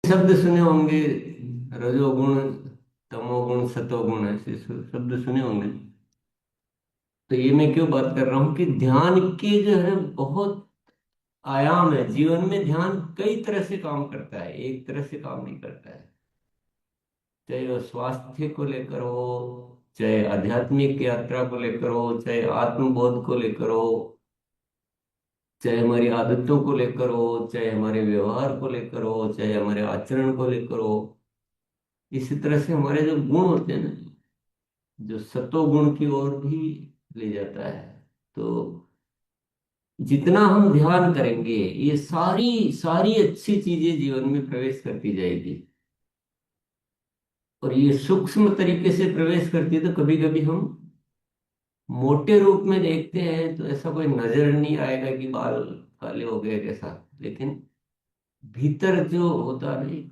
शब्द सुने होंगे, रजोगुण, तमोगुण, सतोगुण, ऐसे शब्द सुने होंगे। तो ये मैं क्यों बात कर रहा हूँ कि ध्यान के जो है बहुत आयाम है। जीवन में ध्यान कई तरह से काम करता है, एक तरह से काम नहीं करता है। चाहे वो स्वास्थ्य को लेकर हो, चाहे आध्यात्मिक यात्रा को लेकर हो, चाहे आत्मबोध को लेकर हो, चाहे हमारी आदतों को लेकर हो, चाहे हमारे व्यवहार को लेकर हो, चाहे हमारे आचरण को लेकर हो। इसी तरह से हमारे जो गुण होते हैं ना, जो सतो गुण की ओर भी ले जाता है। तो जितना हम ध्यान करेंगे, ये सारी सारी अच्छी चीजें जीवन में प्रवेश करती जाएगी। और ये सूक्ष्म तरीके से प्रवेश करती है, तो कभी कभी हम मोटे रूप में देखते हैं तो ऐसा कोई नजर नहीं आएगा कि बाल काले हो गए कैसा। लेकिन भीतर जो होता है ना,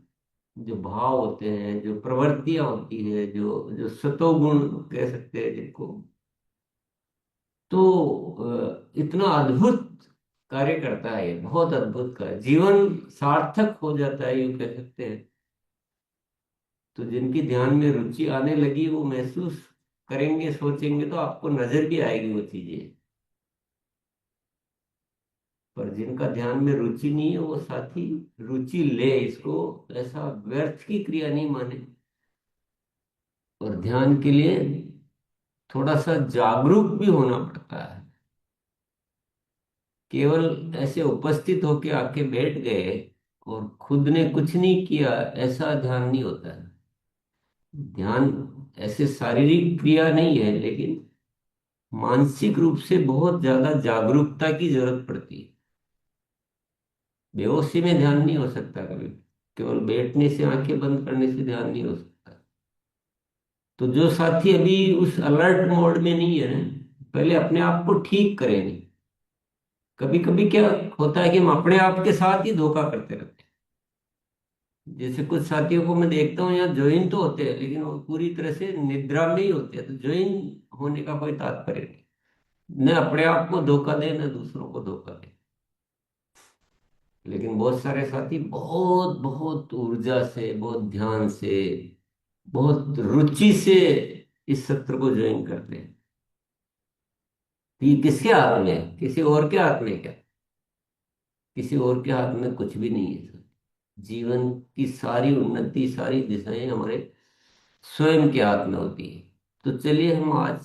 जो भाव होते हैं, जो प्रवृत्तियां होती है, जो जो सतोगुण कह सकते हैं जिनको, तो इतना अद्भुत कार्य करता है ये, बहुत अद्भुत कार्य, जीवन सार्थक हो जाता है यूं कह सकते हैं। तो जिनकी ध्यान में रुचि आने लगी वो महसूस करेंगे, सोचेंगे तो आपको नजर भी आएगी वो चीजें। पर जिनका ध्यान में रुचि नहीं है वो साथी रुचि ले इसको, ऐसा व्यर्थ की क्रिया नहीं माने। और ध्यान के लिए थोड़ा सा जागरूक भी होना पड़ता है। केवल ऐसे उपस्थित होके आके बैठ गए और खुद ने कुछ नहीं किया, ऐसा ध्यान नहीं होता है। ध्यान ऐसे शारीरिक क्रिया नहीं है, लेकिन मानसिक रूप से बहुत ज्यादा जागरूकता की जरूरत पड़ती है। बेहोशी में ध्यान नहीं हो सकता कभी। केवल बैठने से, आंखें बंद करने से ध्यान नहीं हो सकता। तो जो साथी अभी उस अलर्ट मोड में नहीं है ना, पहले अपने आप को ठीक करें। नहीं, कभी कभी क्या होता है कि हम अपने आप के साथ ही धोखा करते रहते हैं। जैसे कुछ साथियों को मैं देखता हूँ, यहाँ ज्वाइन तो होते हैं लेकिन वो पूरी तरह से निद्रा में ही होते हैं। तो ज्वाइन होने का कोई तात्पर्य नहीं, न अपने आप को धोखा दे न दूसरों को धोखा दे। लेकिन बहुत सारे साथी बहुत बहुत ऊर्जा से, बहुत ध्यान से, बहुत रुचि से इस सत्र को ज्वाइन करते हैं। तो ये किसके हाथ में है? किसी और के हाथ में क्या? किसी और के हाथ में कुछ भी नहीं है सर। जीवन की सारी उन्नति, सारी दिशाएं हमारे स्वयं के हाथ में होती है। तो चलिए हम आज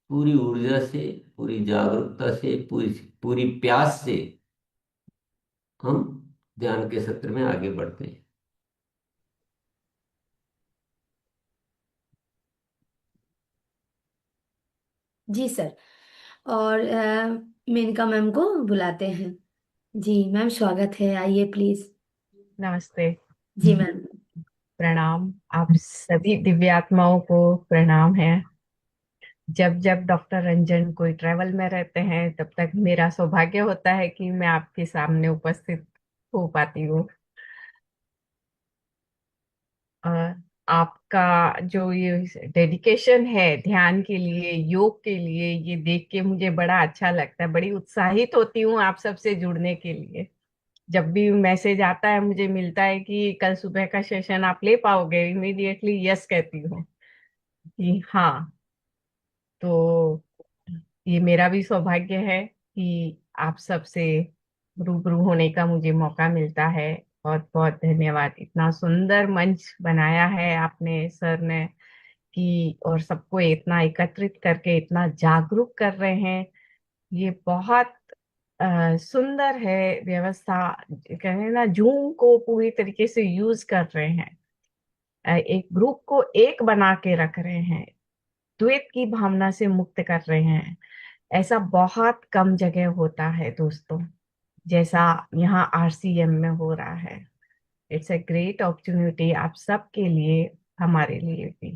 पूरी ऊर्जा से, पूरी जागरूकता से, पूरी पूरी प्यास से हम ध्यान के सत्र में आगे बढ़ते हैं। जी सर। और मेनका मैम को बुलाते हैं। जी मैम, स्वागत है, आइए प्लीज। नमस्ते। जी मैम। प्रणाम। आप सभी दिव्यात्माओं को प्रणाम है। जब जब डॉक्टर रंजन कोई ट्रैवल में रहते हैं तब तक मेरा सौभाग्य होता है कि मैं आपके सामने उपस्थित हो पाती हूँ। और आपका जो ये डेडिकेशन है ध्यान के लिए, योग के लिए, ये देख के मुझे बड़ा अच्छा लगता है। बड़ी उत्साहित होती हूँ आप सबसे जुड़ने के लिए। जब भी मैसेज आता है, मुझे मिलता है कि कल सुबह का सेशन आप ले पाओगे, इमीडिएटली यस कहती हूँ कि हाँ। तो ये मेरा भी सौभाग्य है कि आप सबसे रूबरू होने का मुझे मौका मिलता है। बहुत बहुत धन्यवाद। इतना सुंदर मंच बनाया है आपने, सर ने, कि और सबको इतना एकत्रित करके इतना जागरूक कर रहे हैं। ये बहुत सुंदर है व्यवस्था। कहें ना, जूम को पूरी तरीके से यूज कर रहे हैं। एक ग्रुप को एक बना के रख रहे हैं, द्वैत की भावना से मुक्त कर रहे हैं। ऐसा बहुत कम जगह होता है दोस्तों, जैसा यहाँ आरसीएम में हो रहा है। इट्स अ ग्रेट अपॉर्चुनिटी आप सबके लिए, हमारे लिए भी।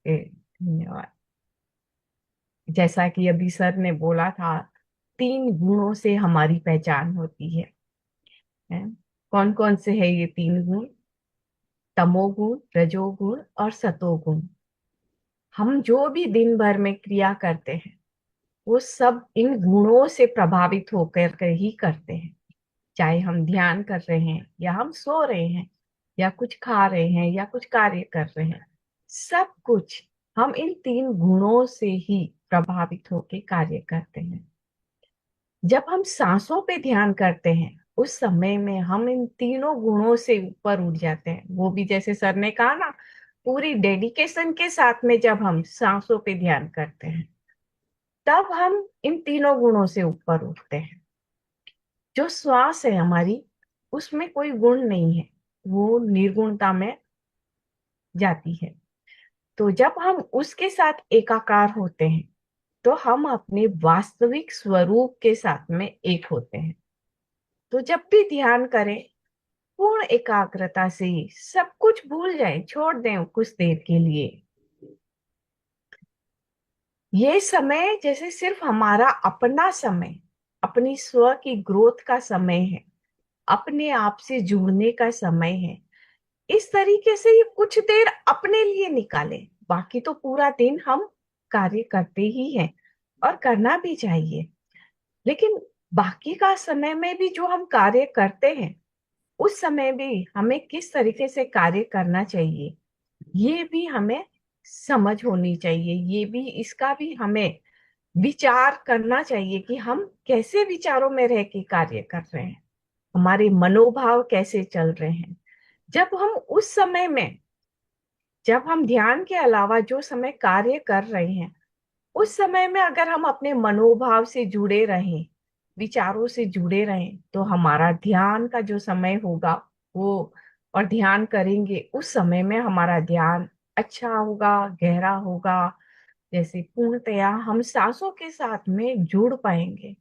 धन्यवाद। जैसा कि अभी सर ने बोला था, 3 गुणों से हमारी पहचान होती है? कौन कौन से है ये 3 गुण? तमोगुण, रजोगुण और सतोगुण। हम जो भी दिन भर में क्रिया करते हैं वो सब इन गुणों से प्रभावित होकर के ही करते हैं। चाहे हम ध्यान कर रहे हैं या हम सो रहे हैं, या कुछ खा रहे हैं या कुछ कार्य कर रहे हैं, सब कुछ हम इन तीन गुणों से ही प्रभावित होकर कार्य करते हैं। जब हम सांसों पे ध्यान करते हैं उस समय में हम इन तीनों गुणों से ऊपर उठ जाते हैं। वो भी जैसे सर ने कहा ना, पूरी डेडिकेशन के साथ में जब हम सांसों पे ध्यान करते हैं तब हम इन तीनों गुणों से ऊपर उठते हैं। जो श्वास है हमारी, उसमें कोई गुण नहीं है, वो निर्गुणता में जाती है। तो जब हम उसके साथ एकाकार होते हैं तो हम अपने वास्तविक स्वरूप के साथ में एक होते हैं। तो जब भी ध्यान करें, पूर्ण एकाग्रता से सब कुछ भूल जाएं, छोड़ दें कुछ देर के लिए। ये समय जैसे सिर्फ हमारा अपना समय, अपनी स्व की ग्रोथ का समय है, अपने आप से जुड़ने का समय है। इस तरीके से ये कुछ देर अपने लिए निकालें। बाकी तो पूरा दिन हम कार्य करते ही हैं और करना भी चाहिए, लेकिन बाकी का समय में भी जो हम कार्य करते हैं उस समय भी हमें किस तरीके से कार्य करना चाहिए, ये भी हमें समझ होनी चाहिए। ये भी, इसका भी हमें विचार करना चाहिए कि हम कैसे विचारों में रह के कार्य कर रहे हैं, हमारे मनोभाव कैसे चल रहे हैं। जब हम उस समय में, जब हम ध्यान के अलावा जो समय कार्य कर रहे हैं उस समय में अगर हम अपने मनोभाव से जुड़े रहें, विचारों से जुड़े रहें, तो हमारा ध्यान का जो समय होगा वो, और ध्यान करेंगे उस समय में हमारा ध्यान अच्छा होगा, गहरा होगा। जैसे पूर्णतया हम सांसों के साथ में जुड़ पाएंगे।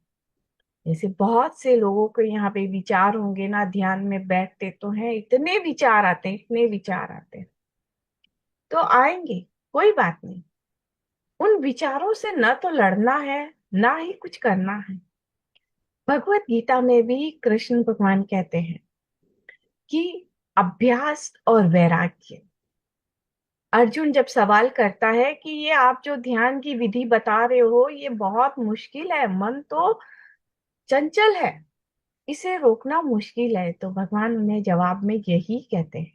जैसे बहुत से लोगों को यहाँ पे विचार होंगे ना, ध्यान में बैठते तो हैं, इतने विचार आते हैं, इतने विचार आते हैं। तो आएंगे, कोई बात नहीं। उन विचारों से न तो लड़ना है, ना ही कुछ करना है। भगवत गीता में भी कृष्ण भगवान कहते हैं कि अभ्यास और वैराग्य। अर्जुन जब सवाल करता है कि ये आप जो ध्यान की विधि बता रहे हो ये बहुत मुश्किल है, मन तो चंचल है, इसे रोकना मुश्किल है, तो भगवान उन्हें जवाब में यही कहते हैं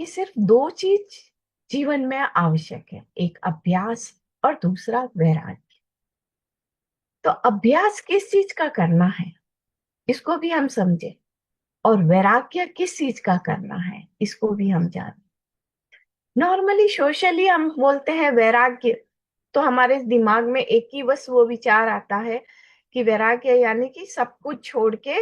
कि सिर्फ दो चीज जीवन में आवश्यक है, एक अभ्यास और दूसरा वैराग्य। तो अभ्यास किस चीज का करना है इसको भी हम समझे, और वैराग्य किस चीज का करना है इसको भी हम जाने। नॉर्मली सोशली हम बोलते हैं वैराग्य, तो हमारे दिमाग में एक ही बस वो विचार आता है कि वैराग्य यानी कि सब कुछ छोड़ के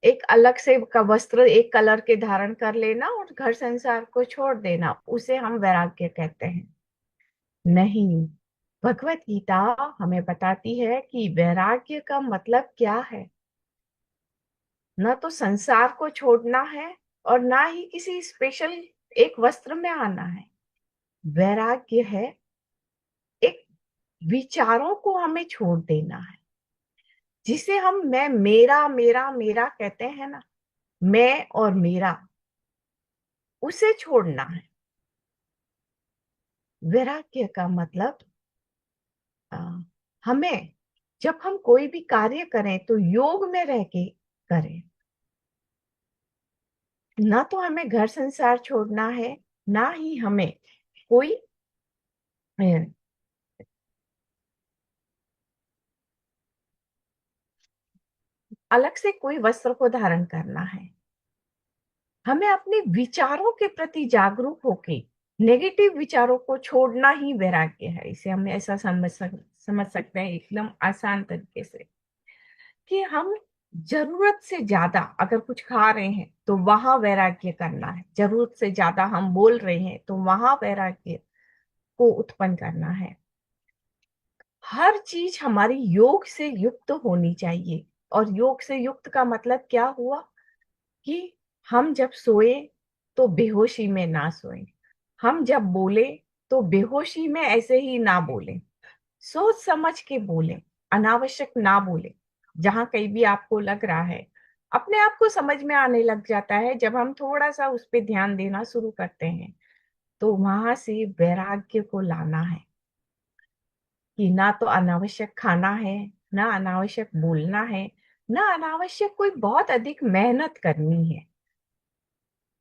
एक अलग से का वस्त्र एक कलर के धारण कर लेना और घर संसार को छोड़ देना, उसे हम वैराग्य कहते हैं। नहीं, भगवत गीता हमें बताती है कि वैराग्य का मतलब क्या है। न तो संसार को छोड़ना है और ना ही किसी स्पेशल एक वस्त्र में आना है। वैराग्य है एक विचारों को हमें छोड़ देना है, जिसे हम मैं मेरा मेरा मेरा कहते हैं ना, मैं और मेरा, उसे छोड़ना है। वैराग्य का मतलब आ, हमें, जब हम कोई भी कार्य करें तो योग में रह के करें। ना तो हमें घर संसार छोड़ना है, ना ही हमें कोई अ, अलग से कोई वस्त्र को धारण करना है। हमें अपने विचारों के प्रति जागरूक होके नेगेटिव विचारों को छोड़ना ही वैराग्य है। इसे हम ऐसा समझ सकते हैं एकदम आसान तरीके से कि हम जरूरत से ज्यादा अगर कुछ खा रहे हैं तो वहां वैराग्य करना है, जरूरत से ज्यादा हम बोल रहे हैं तो वहां वैराग्य को उत्पन्न करना है। हर चीज हमारी योग से युक्त होनी चाहिए। और योग से युक्त का मतलब क्या हुआ कि हम जब सोए तो बेहोशी में ना सोए, हम जब बोले तो बेहोशी में ऐसे ही ना बोले, सोच समझ के बोले, अनावश्यक ना बोले। जहां कहीं भी आपको लग रहा है, अपने आप को समझ में आने लग जाता है जब हम थोड़ा सा उस पर ध्यान देना शुरू करते हैं। तो वहां से वैराग्य को लाना है कि ना तो अनावश्यक खाना है, ना अनावश्यक बोलना है, ना अनावश्यक कोई बहुत अधिक मेहनत करनी है।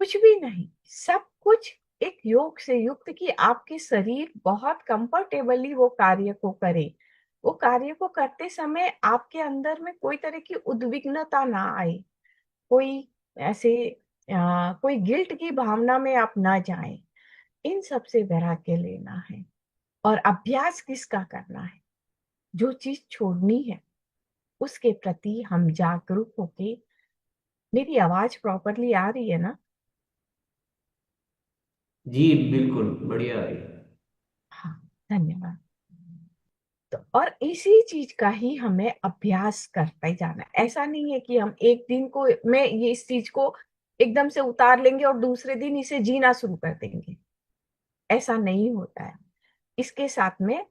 कुछ भी नहीं, सब कुछ एक योग से युक्त कि आपके शरीर बहुत कंफर्टेबली वो कार्य को करे। वो कार्य को करते समय आपके अंदर में कोई तरह की उद्विग्नता ना आए, कोई ऐसे कोई गिल्ट की भावना में आप ना जाएं। इन सब से वैराग्य लेना है। और अभ्यास किसका करना है? जो चीज छोड़नी है उसके प्रति हम जागरूक होके। मेरी आवाज प्रॉपरली आ रही है ना? जी बिल्कुल बढ़िया है। हाँ, धन्यवाद। तो और इसी चीज का ही हमें अभ्यास करते जाना है। ऐसा नहीं है कि हम एक दिन को में ये इस चीज को एकदम से उतार लेंगे और दूसरे दिन इसे जीना शुरू कर देंगे। ऐसा नहीं होता है। इसके साथ में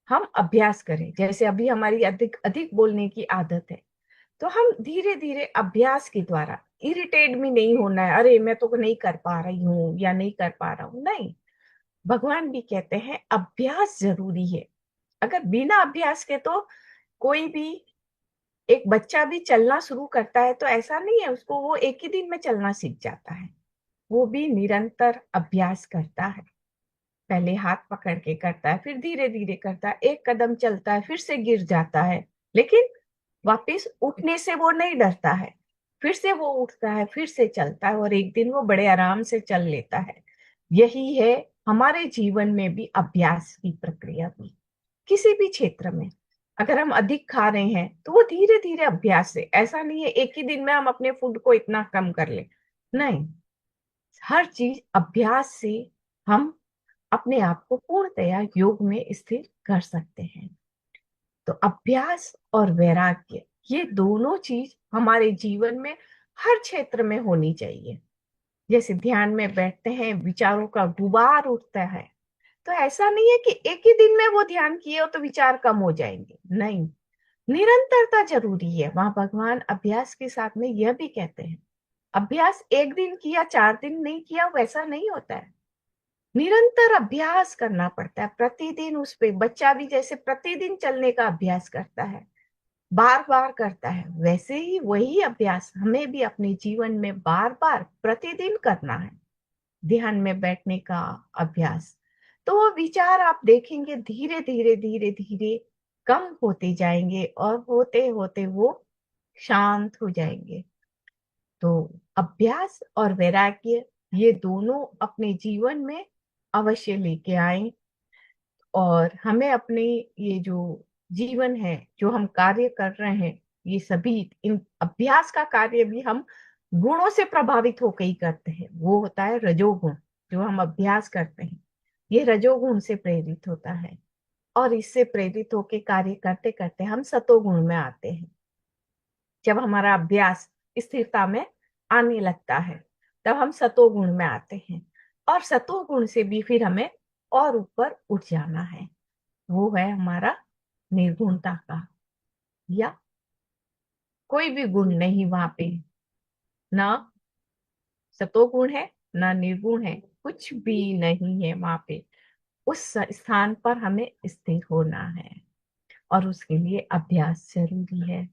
हम अभ्यास करें। जैसे अभी हमारी अधिक अधिक बोलने की आदत है, तो हम धीरे धीरे अभ्यास के द्वारा, इरिटेट भी नहीं होना है, अरे मैं तो नहीं कर पा रही हूँ या नहीं कर पा रहा हूँ, नहीं। भगवान भी कहते हैं अभ्यास जरूरी है। अगर बिना अभ्यास के तो कोई भी एक बच्चा भी चलना शुरू करता है तो ऐसा नहीं है उसको वो एक ही दिन में चलना सीख जाता है। वो भी निरंतर अभ्यास करता है। पहले हाथ पकड़ के करता है, फिर धीरे धीरे करता है, एक कदम चलता है, फिर से गिर जाता है, लेकिन वापिस उठने से वो नहीं डरता है। फिर से वो उठता है, फिर से चलता है, और एक दिन वो बड़े आराम से चल लेता है। यही है हमारे जीवन में भी अभ्यास की प्रक्रिया भी। किसी भी क्षेत्र में अगर हम अधिक खा रहे हैं तो वो धीरे धीरे अभ्यास से, ऐसा नहीं है एक ही दिन में हम अपने फूड को इतना कम कर ले, नहीं। हर चीज अभ्यास से हम अपने आप को पूर्णतया योग में स्थिर कर सकते हैं। तो अभ्यास और वैराग्य, ये दोनों चीज हमारे जीवन में हर क्षेत्र में होनी चाहिए। जैसे ध्यान में बैठते हैं, विचारों का गुबार उठता है, तो ऐसा नहीं है कि एक ही दिन में वो ध्यान किए हो तो विचार कम हो जाएंगे, नहीं। निरंतरता जरूरी है। वहां भगवान अभ्यास के साथ में यह भी कहते हैं, अभ्यास एक दिन किया 4 दिन नहीं किया वैसा नहीं होता है। निरंतर अभ्यास करना पड़ता है प्रतिदिन। उस पे बच्चा भी जैसे प्रतिदिन चलने का अभ्यास करता है, बार बार करता है, वैसे ही वही अभ्यास हमें भी अपने जीवन में बार बार प्रतिदिन करना है। ध्यान में बैठने का अभ्यास, तो वो विचार आप देखेंगे धीरे धीरे धीरे धीरे कम होते जाएंगे और होते होते वो शांत हो जाएंगे। तो अभ्यास और वैराग्य, ये दोनों अपने जीवन में अवश्य लेके आए। और हमें अपने ये जो जीवन है, जो हम कार्य कर रहे हैं, ये सभी इन अभ्यास का कार्य भी हम गुणों से प्रभावित होकर ही करते हैं। वो होता है रजोगुण। जो हम अभ्यास करते हैं ये रजोगुण से प्रेरित होता है, और इससे प्रेरित होकर कार्य करते करते हम सतोगुण में आते हैं। जब हमारा अभ्यास स्थिरता में आने लगता है तब हम सतोगुण में आते हैं, और सतोगुण से भी फिर हमें और ऊपर उठ जाना है। वो है हमारा निर्गुणता का, या कोई भी गुण नहीं वहां पे, ना सतोगुण है ना निर्गुण है, कुछ भी नहीं है वहां पे। उस स्थान पर हमें स्थिर होना है, और उसके लिए अभ्यास जरूरी है।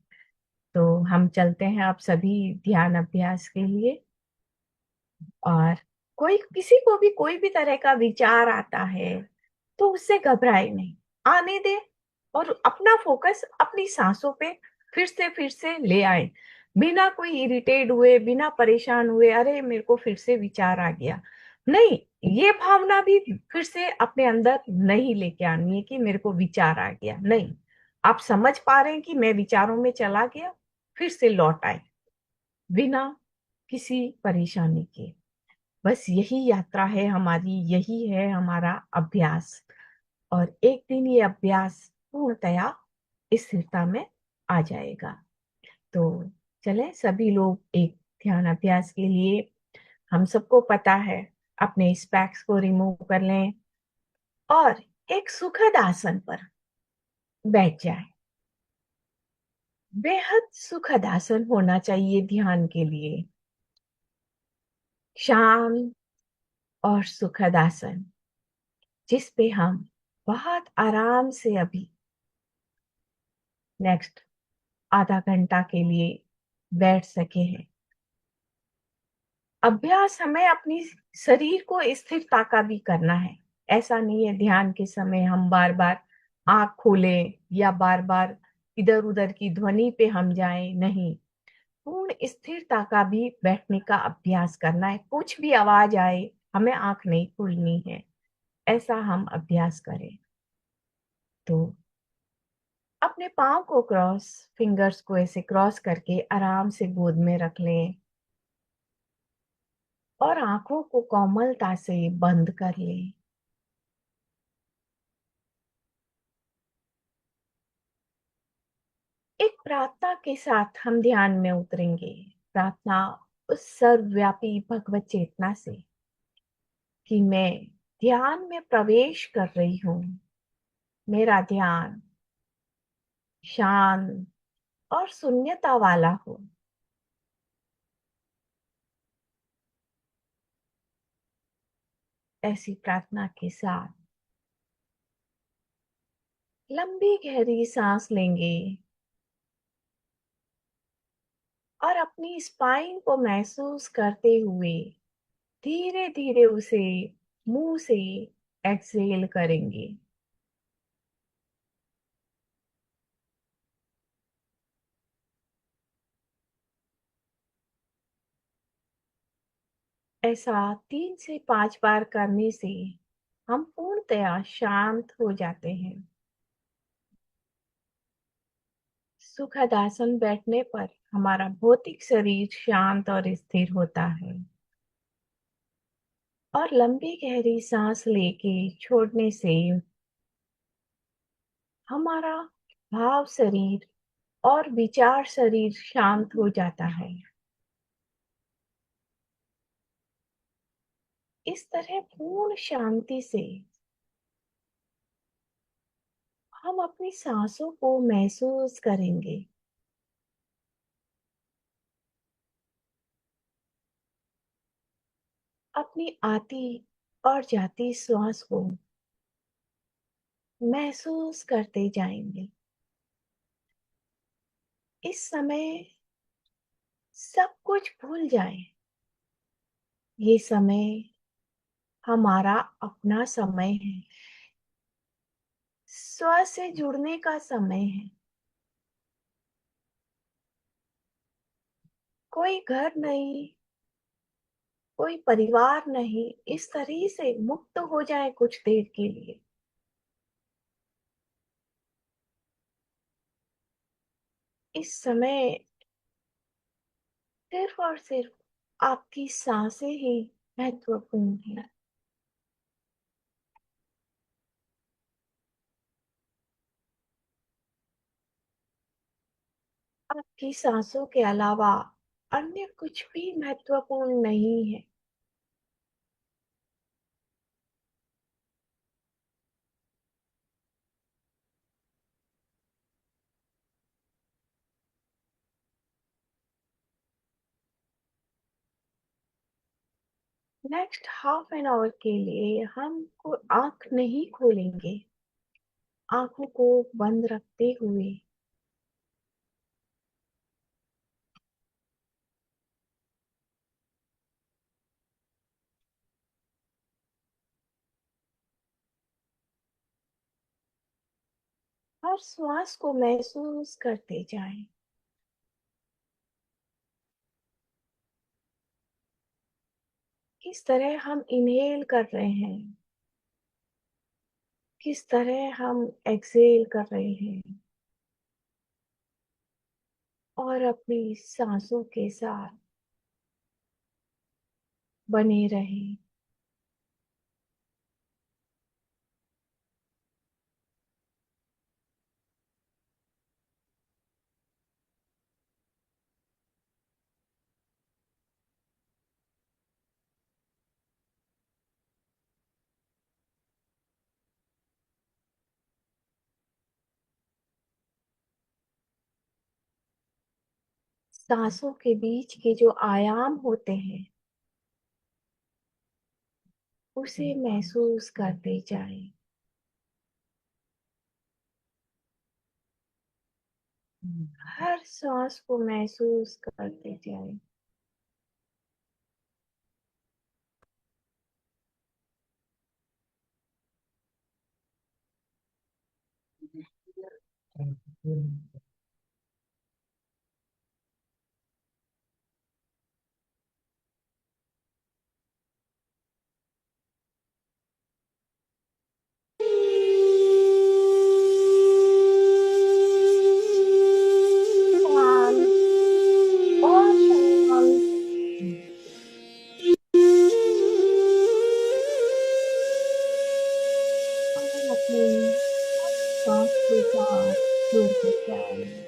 तो हम चलते हैं आप सभी ध्यान अभ्यास के लिए। और कोई किसी को भी कोई भी तरह का विचार आता है तो उससे घबराए नहीं, आने दे, और अपना फोकस अपनी सांसों पे फिर से ले आए, बिना कोई इरिटेट हुए, बिना परेशान हुए, अरे मेरे को फिर से विचार आ गया, नहीं। ये भावना भी फिर से अपने अंदर नहीं लेके आनी है कि मेरे को विचार आ गया, नहीं। आप समझ पा रहे हैं कि मैं विचारों में चला गया, फिर से लौट आए बिना किसी परेशानी के। बस यही यात्रा है हमारी, यही है हमारा अभ्यास। और एक दिन ये अभ्यास पूर्णतया स्थिरता में आ जाएगा। तो चले सभी लोग एक ध्यान अभ्यास के लिए, हम सबको पता है, अपने स्पेक्स को रिमूव कर लें और एक सुखद आसन पर बैठ जाए। बेहद सुखद आसन होना चाहिए ध्यान के लिए, शांत और सुखद आसन, जिस पे हम बहुत आराम से अभी नेक्स्ट आधा घंटा के लिए बैठ सके हैं। अभ्यास हमें अपनी शरीर को स्थिरता का भी करना है। ऐसा नहीं है ध्यान के समय हम बार बार आंख खोलें या बार बार इधर उधर की ध्वनि पे हम जाएं, नहीं। पूर्ण स्थिरता का भी बैठने का अभ्यास करना है। कुछ भी आवाज आए, हमें आंख नहीं खोलनी है, ऐसा हम अभ्यास करें। तो अपने पाँव को क्रॉस, फिंगर्स को ऐसे क्रॉस करके आराम से गोद में रख लें और आंखों को कोमलता से बंद कर लें। एक प्रार्थना के साथ हम ध्यान में उतरेंगे। प्रार्थना उस सर्वव्यापी भगवत चेतना से कि मैं ध्यान में प्रवेश कर रही हूँ। मेरा ध्यान शांत और शून्यता वाला हो। ऐसी प्रार्थना के साथ लंबी गहरी सांस लेंगे और अपनी स्पाइन को महसूस करते हुए धीरे धीरे उसे मुंह से एक्सहेल करेंगे। ऐसा 3 से 5 बार करने से हम पूर्णतया शांत हो जाते हैं। सुखद आसन बैठने पर हमारा भौतिक शरीर शांत और स्थिर होता है और लंबी गहरी सांस लेके छोड़ने से हमारा भाव शरीर और विचार शरीर शांत हो जाता है। इस तरह पूर्ण शांति से हम अपनी सांसों को महसूस करेंगे। अपनी आती और जाती श्वास को महसूस करते जाएंगे। इस समय सब कुछ भूल जाएं। ये समय हमारा अपना समय है, स्व से जुड़ने का समय है। कोई घर नहीं, कोई परिवार नहीं, इस तरह से मुक्त हो जाए कुछ देर के लिए। इस समय सिर्फ और सिर्फ आपकी सांसें ही महत्वपूर्ण है। आपकी सांसों के अलावा अन्य कुछ भी महत्वपूर्ण नहीं है। नेक्स्ट हाफ एन आवर के लिए हमको आंख नहीं खोलेंगे। आंखों को बंद रखते हुए हर श्वास को महसूस करते जाएं। किस तरह हम इनहेल कर रहे हैं, किस तरह हम एक्सहेल कर रहे हैं और अपनी सांसों के साथ बने रहें। सांसों के बीच के जो आयाम होते हैं उसे महसूस करते जाएं। हर सांस को महसूस करते जाएं। शांत और शांत। और अपने सांस के साथ जुड़ते जाएं।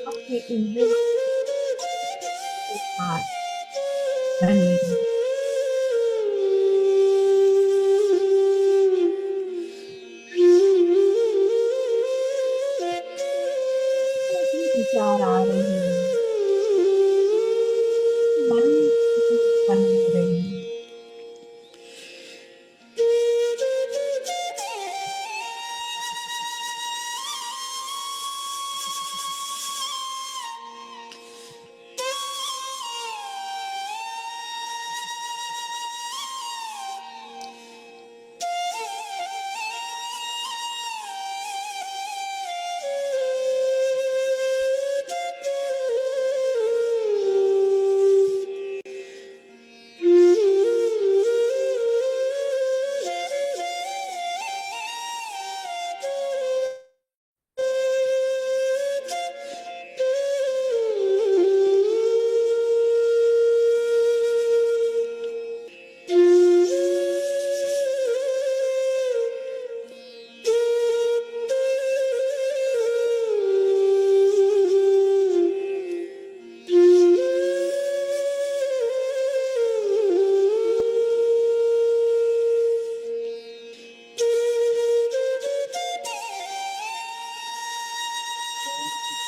अपने इंद्रियों के साथ बने रहें। जो भी विचार आ रहे हैं मन को बनाए रहिए।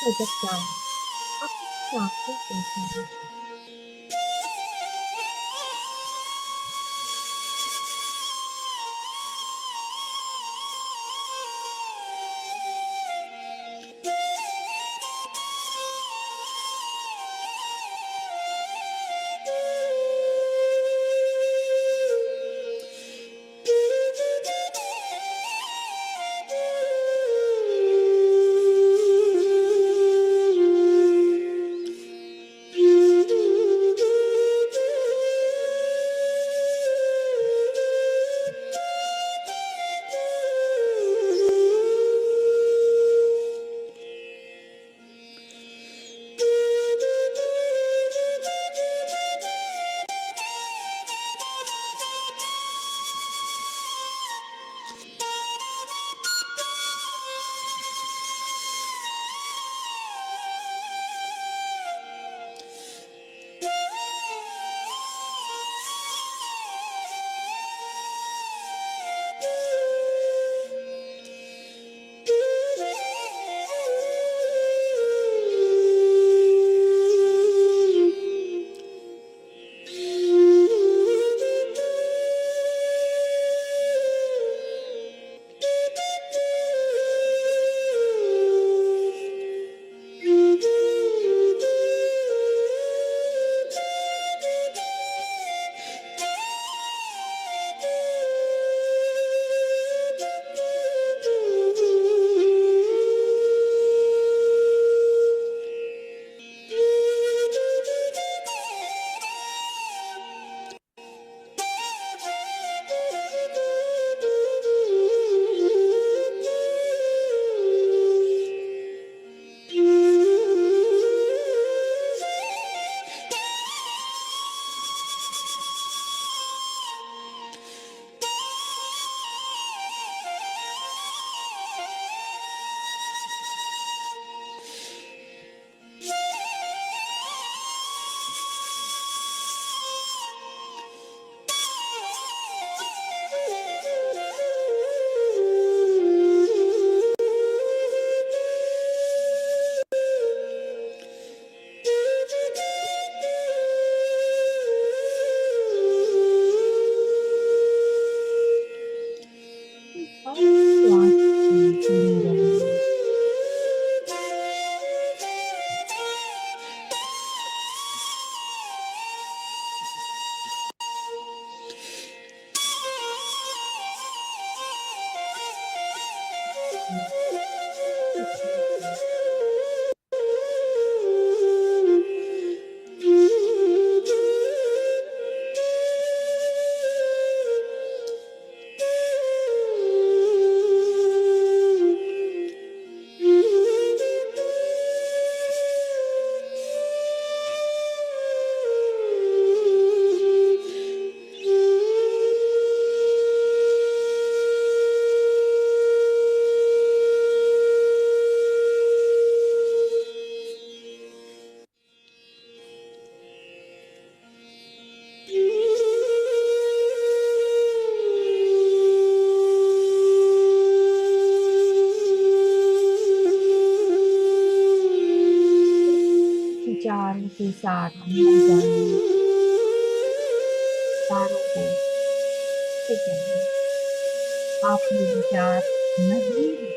जब चाहे अपनी आंखें खोलें। के साथ अंदर जाना, चारों ओर से जाना। आप ये विचार नहीं है।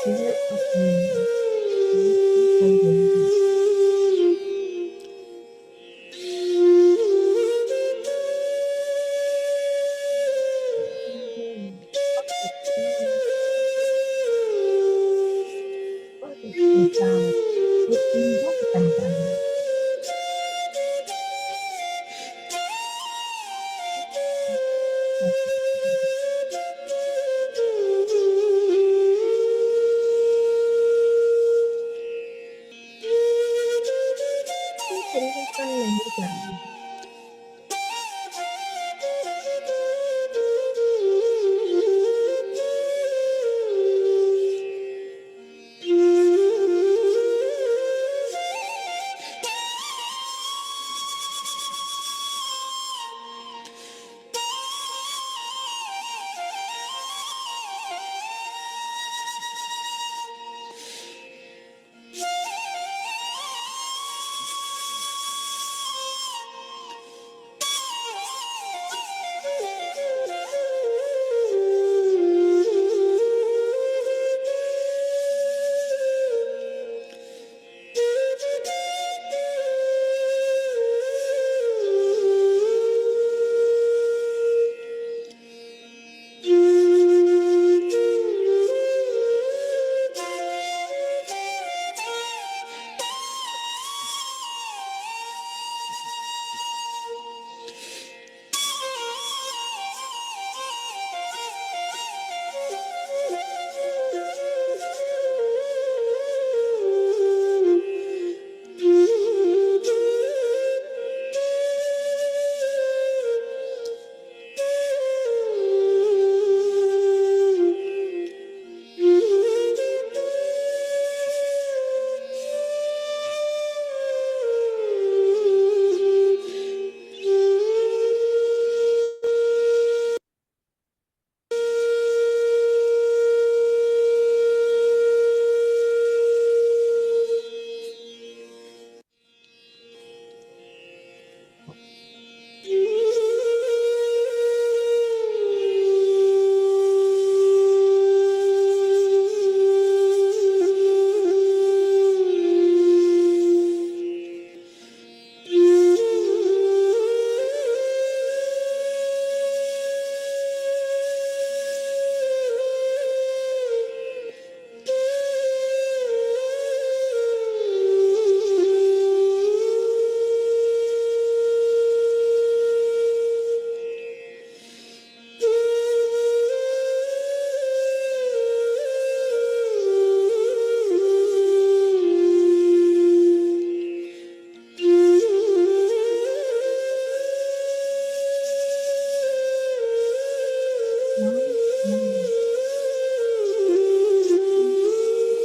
धीरे अपने चल रही है। और उसके साथ एक इंद्र बन जाना। ओपन नहीं करना।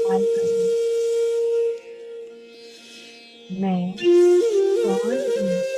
सवाल करना, मैं कौन हूँ?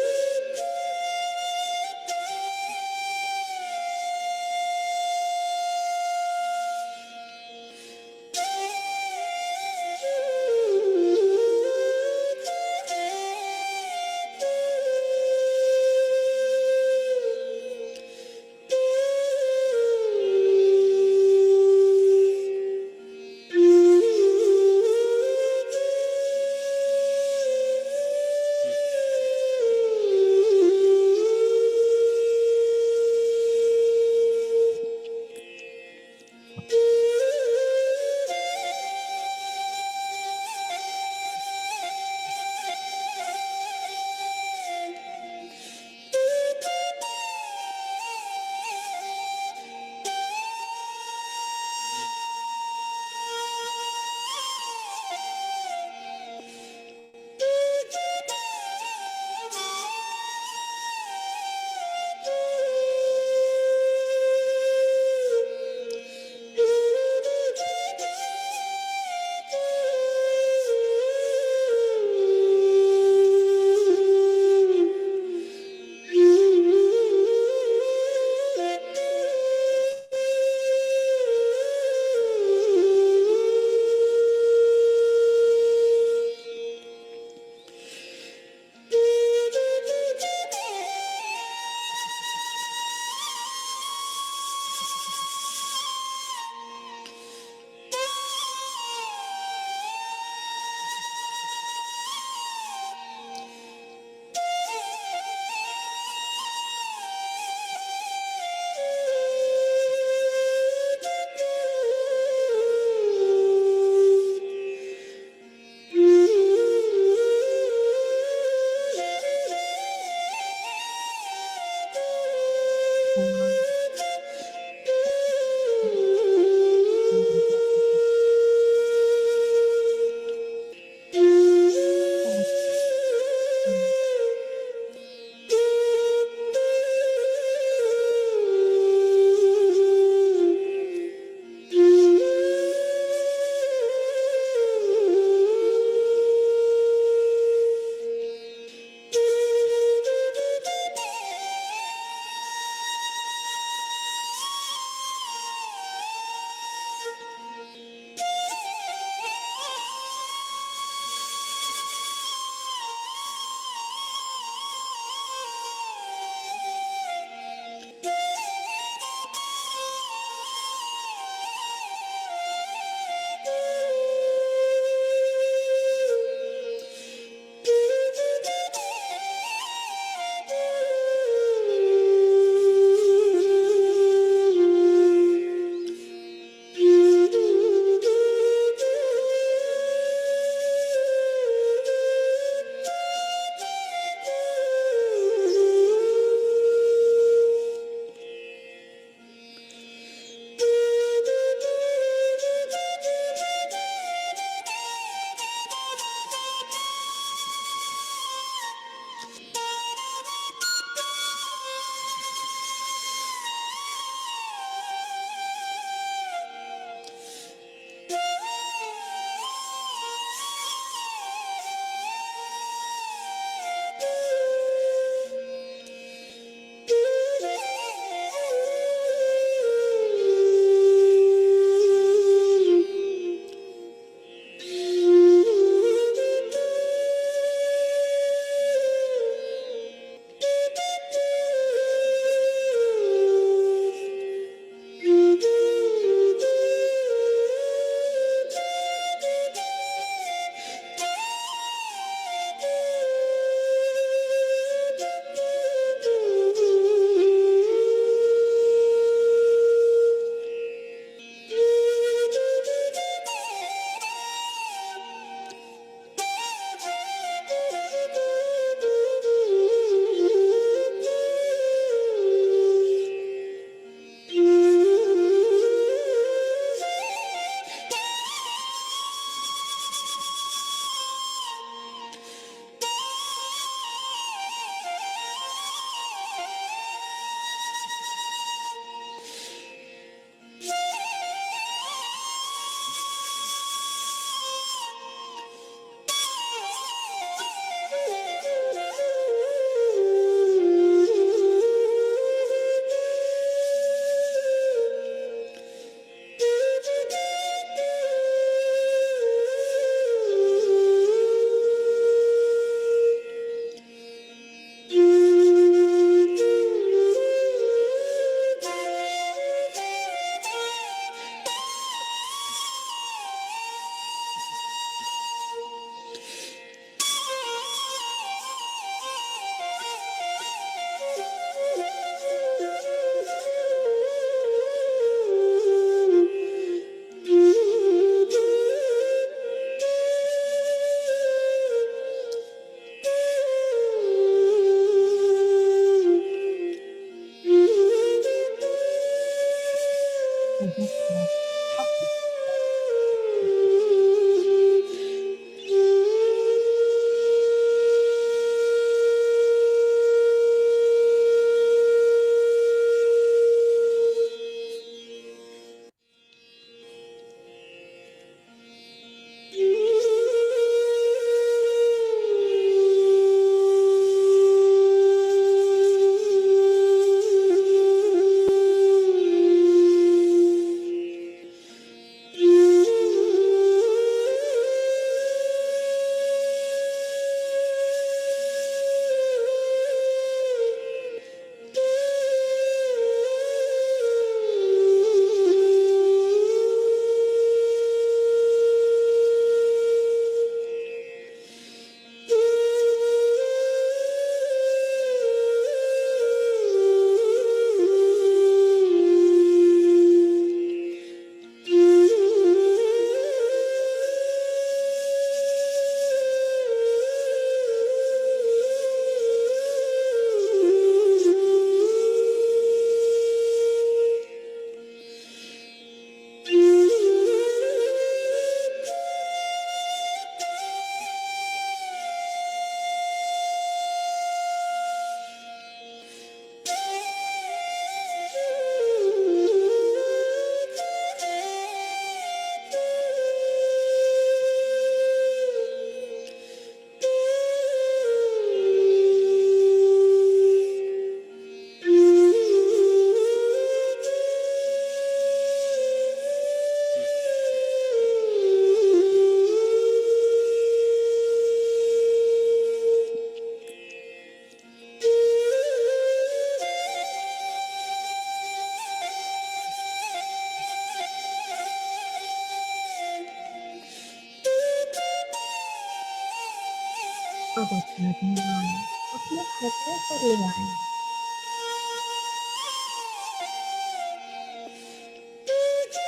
अब अपना ध्यान अपने हृदय पर ले आए।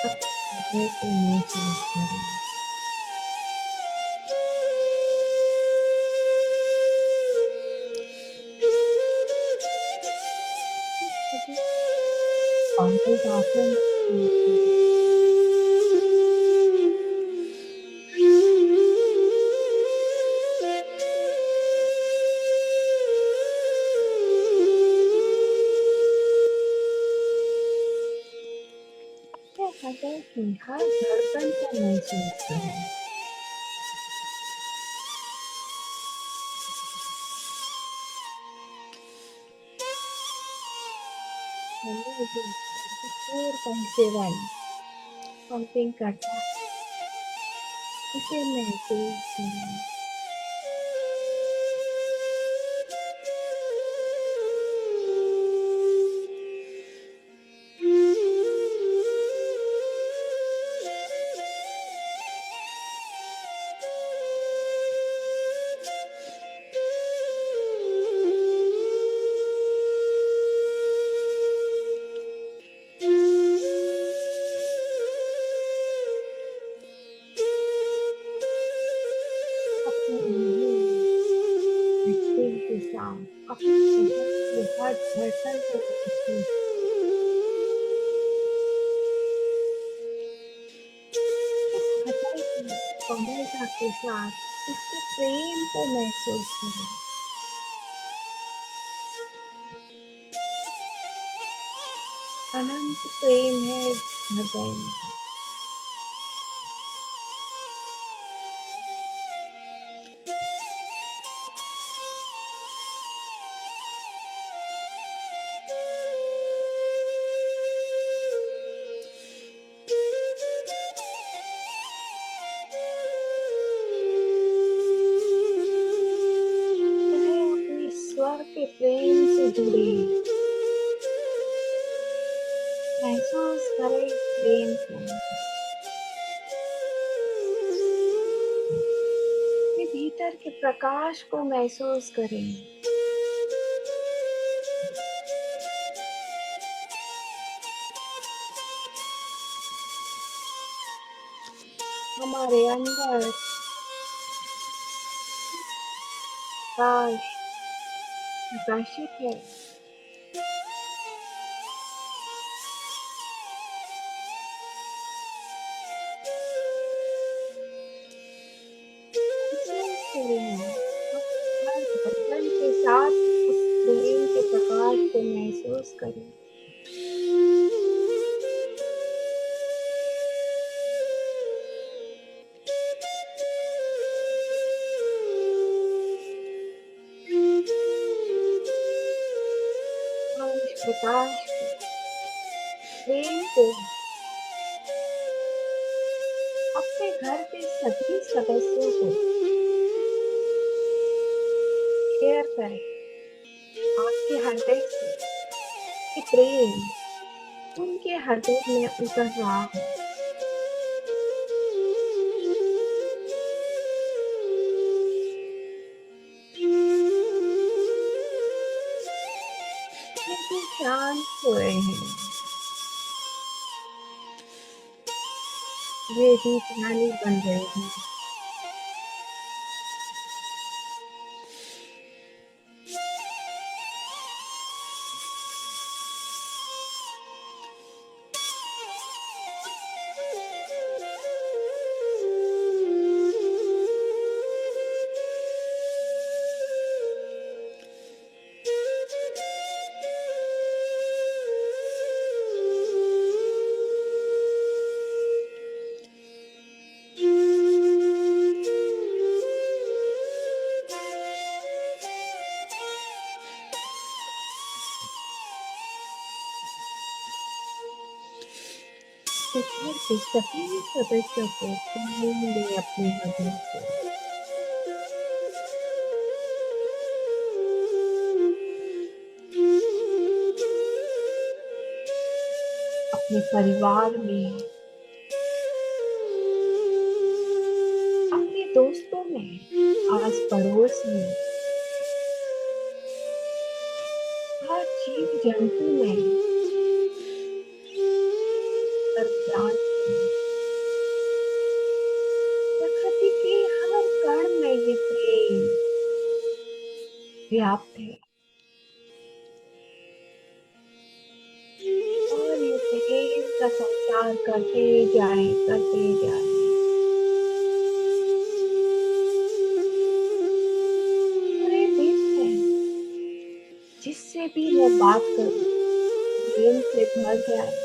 अपने हृदय को महसूस करें। आंखें आंखें महसूस करें। अपने हृदय की हर धड़कन को महसूस करें। हमें जो कठोर पंसेवन पंपिंग करता है, इसे महसूस करें। अपने इन्हेल एक्सहेल के साथ अपने शरीर की हर धड़कन को महसूस इस हृदय की कोमलता के साथ इसके प्रेम को महसूस करें। अनंत प्रेम है इस हृदय में। चाहे अपने स्वर के प्रेम से जुड़े, महसूस करें इस प्रेम को। अपने भीतर के प्रकाश को महसूस करें। हमारे अंदर प्रकाश प्रकाशित है। महसूस करें। हर धड़कन के साथ उस प्रेम के प्रकाश को महसूस करें। और इस प्रकाश को, प्रेम को अपने घर के सभी सदस्यों को शेयर करें। आपके हृदय से ये प्रेम उनके हृदय में उतर रहा है। बिल्कुल शांत हो रहे हैं। वे भी ध्यानी बन रहे हैं। तो घर के सभी सदस्यों को प्रेम दें अपने हृदय से। अपने परिवार में, अपने दोस्तों में, आस पड़ोस में, हर जीव जंतु में, हर प्राणी में, प्रकृति के हर कण में ये प्रेम व्याप्त है। और ये प्रेम का संचार करते जाए। पूरे दिन में जिससे भी मैं बात करूं, प्रेम से भर जाए।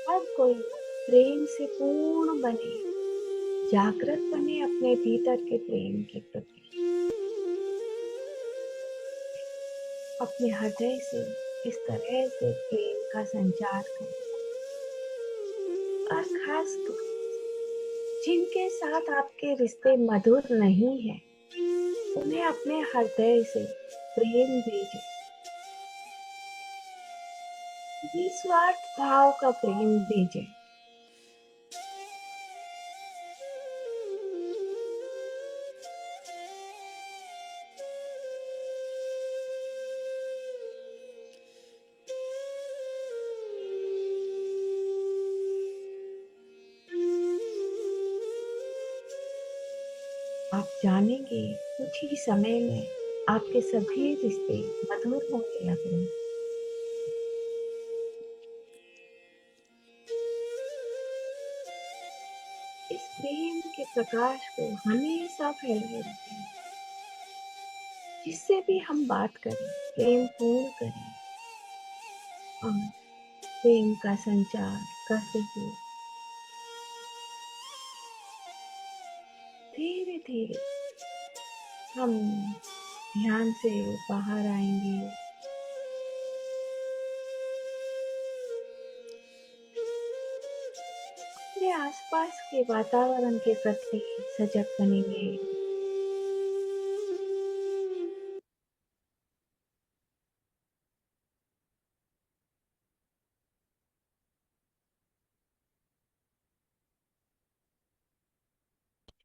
हर कोई प्रेम से पूर्ण बने, जागृत बने अपने भीतर के प्रेम के प्रति। अपने हृदय से इस तरह से प्रेम का संचार करें। और खासकर जिनके साथ आपके रिश्ते मधुर नहीं है, उन्हें अपने हृदय से प्रेम भेजें। निस्वार्थ भाव का प्रेम भेजें। आप जानेंगे कुछ ही समय में आपके सभी रिश्ते मधुर होने लगेंगे। इस प्रेम के प्रकाश को हमेशा फैलाए रखें। जिससे भी हम बात करें, प्रेम पूर्ण करें और प्रेम का संचार करते हुए धीरे धीरे हम ध्यान से बाहर आएंगे। अपने आसपास के वातावरण के प्रति सजग बनेंगे।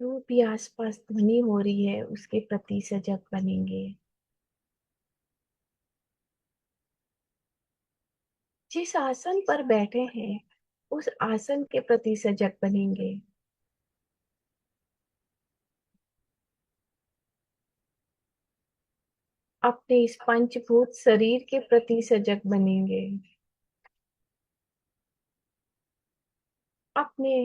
जो भी आसपास ध्वनि हो रही है उसके प्रति सजग बनेंगे। जिस आसन पर बैठे हैं उस आसन के प्रति सजग बनेंगे। अपने इस पंचभूत शरीर के प्रति सजग बनेंगे। अपने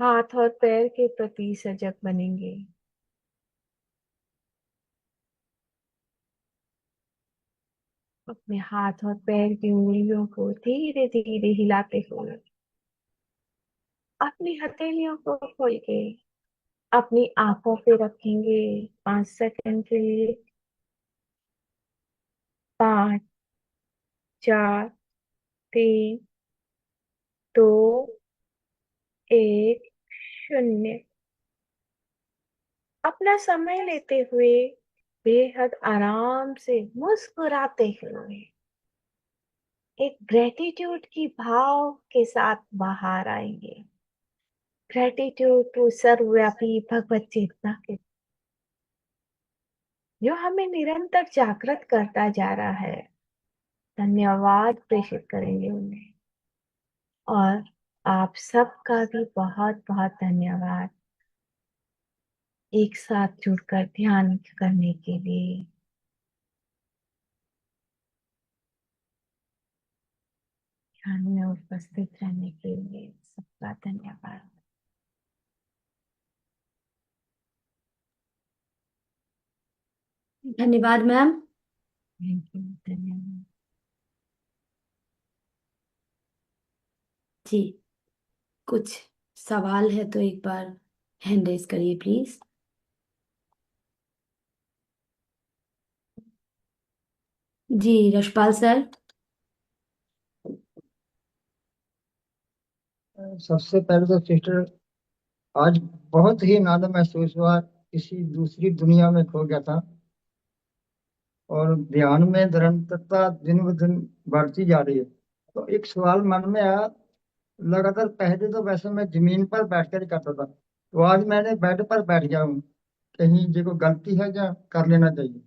हाथ और पैर के प्रति सजग बनेंगे। अपने हाथ और पैर की उंगलियों को धीरे धीरे हिलाते हुए अपनी हथेलियों को खोल के अपनी आंखों पे रखेंगे 5 सेकंड के लिए। 5, 4, 3, 2, 1, 0। अपना समय लेते हुए बेहद आराम से मुस्कुराते हुए एक ग्रेटिट्यूड की भाव के साथ बाहर आएंगे। ग्रेटिट्यूड टू सर्वव्यापी भगवत चेतना के जो हमें निरंतर जागृत करता जा रहा है। धन्यवाद प्रेषित करेंगे उन्हें। और आप सबका भी बहुत बहुत धन्यवाद एक साथ जुड़कर ध्यान करने के लिए। ध्यान में उपस्थित रहने के लिए सबका धन्यवाद। धन्यवाद मैम। Thank you. धन्यवाद। जी, कुछ सवाल है तो एक बार हैंड रेज करिए प्लीज। जी, यशपाल सर। सबसे पहले तो सिस्टर, आज बहुत ही आनंद महसूस हुआ। किसी दूसरी दुनिया में खो गया था। और ध्यान में निरंतरता दिन ब दिन बढ़ती जा रही है। तो एक सवाल मन में आया। लगातार पहले तो वैसे मैं जमीन पर बैठकर ही करता था, तो आज मैंने बेड पर बैठ गया हूँ। कहीं ये कोई गलती है या कर लेना चाहिए?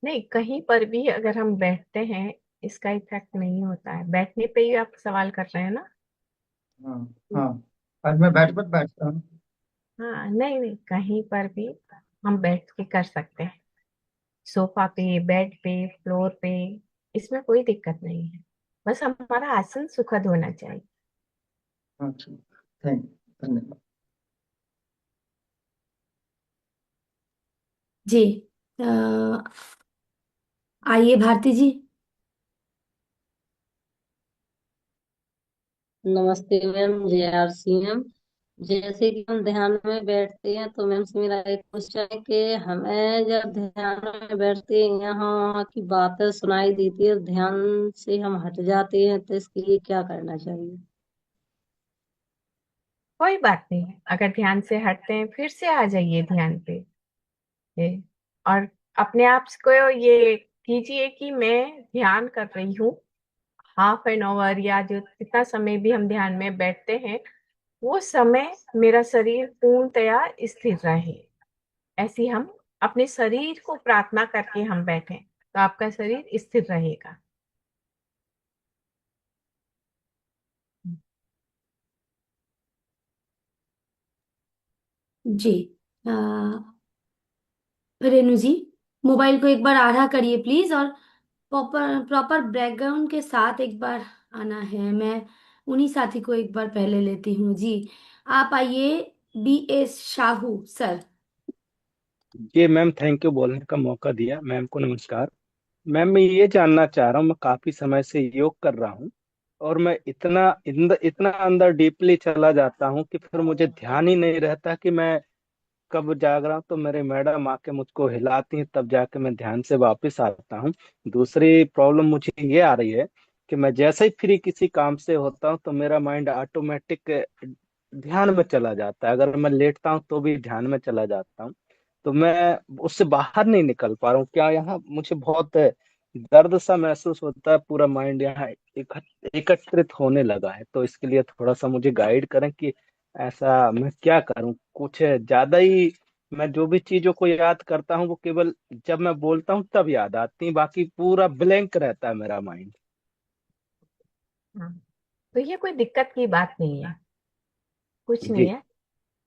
नहीं, कहीं पर भी अगर हम बैठते हैं इसका इफेक्ट नहीं होता है। बैठने पे ही आप सवाल कर रहे हैं ना? हाँ। हाँ, आज मैं बेड पर बैठता हूँ। हाँ, नहीं नहीं, कहीं पर भी हम बैठ के कर सकते हैं। सोफा पे, बेड पे, फ्लोर पे, इसमें कोई दिक्कत नहीं है। बस हमारा आसन सुखद होना चाहिए। अच्छा, थैंक धन्यवाद। जी। अ, आइए भारती जी। नमस्ते मैम, जय आर सी मैम। जैसे कि हम ध्यान में बैठते हैं तो मैम से मेरा एक क्वेश्चन है कि हमें जब ध्यान में बैठते हैं यहाँ वहाँ की बातें सुनाई देती है, ध्यान से हम हट जाते हैं, तो इसके लिए क्या करना चाहिए? कोई बात नहीं, अगर ध्यान से हटते हैं फिर से आ जाइए ध्यान पे। और अपने आप को ये कीजिए कि मैं ध्यान कर रही हूँ। हाफ एन आवर या जो जितना समय भी हम ध्यान में बैठते हैं, वो समय मेरा शरीर पूर्णतया स्थिर रहे। ऐसी हम अपने शरीर को प्रार्थना करके हम बैठें तो आपका शरीर स्थिर रहेगा। जी। अ, रेनू जी, मोबाइल को एक बार आधा करिए प्लीज, और प्रॉपर प्रॉपर बैकग्राउंड के साथ एक बार आना है। मैं उन्हीं साथी को एक बार पहले लेती हूँ जी। आप आइए। B S Shahu sir. जी मैम, थैंक यू बोलने का मौका दिया। मैम को नमस्कार। मैम, मैं ये जानना चाह रहा हूँ, मैं काफी समय से योग कर रहा हूँ और मैं इतना अंदर डीपली चला जाता हूँ कि फिर मुझे ध्यान ही नहीं रहता कि मैं कब जाग रहा हूँ। तो मेरे मैडम आके मुझको हिलाती हैं, तब जाके मैं ध्यान से वापस आता हूँ। दूसरी प्रॉब्लम मुझे ये आ रही है कि मैं जैसे ही फ्री किसी काम से होता हूँ तो मेरा माइंड ऑटोमेटिक ध्यान में चला जाता है। अगर मैं लेटता हूँ तो भी ध्यान में चला जाता हूँ। तो मैं उससे बाहर नहीं निकल पा रहा हूँ। क्या यहाँ मुझे बहुत दर्द सा महसूस होता है, पूरा माइंड यहाँ एकत्रित होने लगा है। तो इसके लिए थोड़ा सा मुझे गाइड करें कि ऐसा मैं क्या करूं। कुछ ज्यादा ही मैं जो भी चीजों को याद करता हूँ वो केवल जब मैं बोलता हूँ तब याद आती है, बाकी पूरा ब्लैंक रहता है मेरा माइंड। हाँ, तो ये कोई दिक्कत की बात नहीं है, कुछ नहीं जी। है।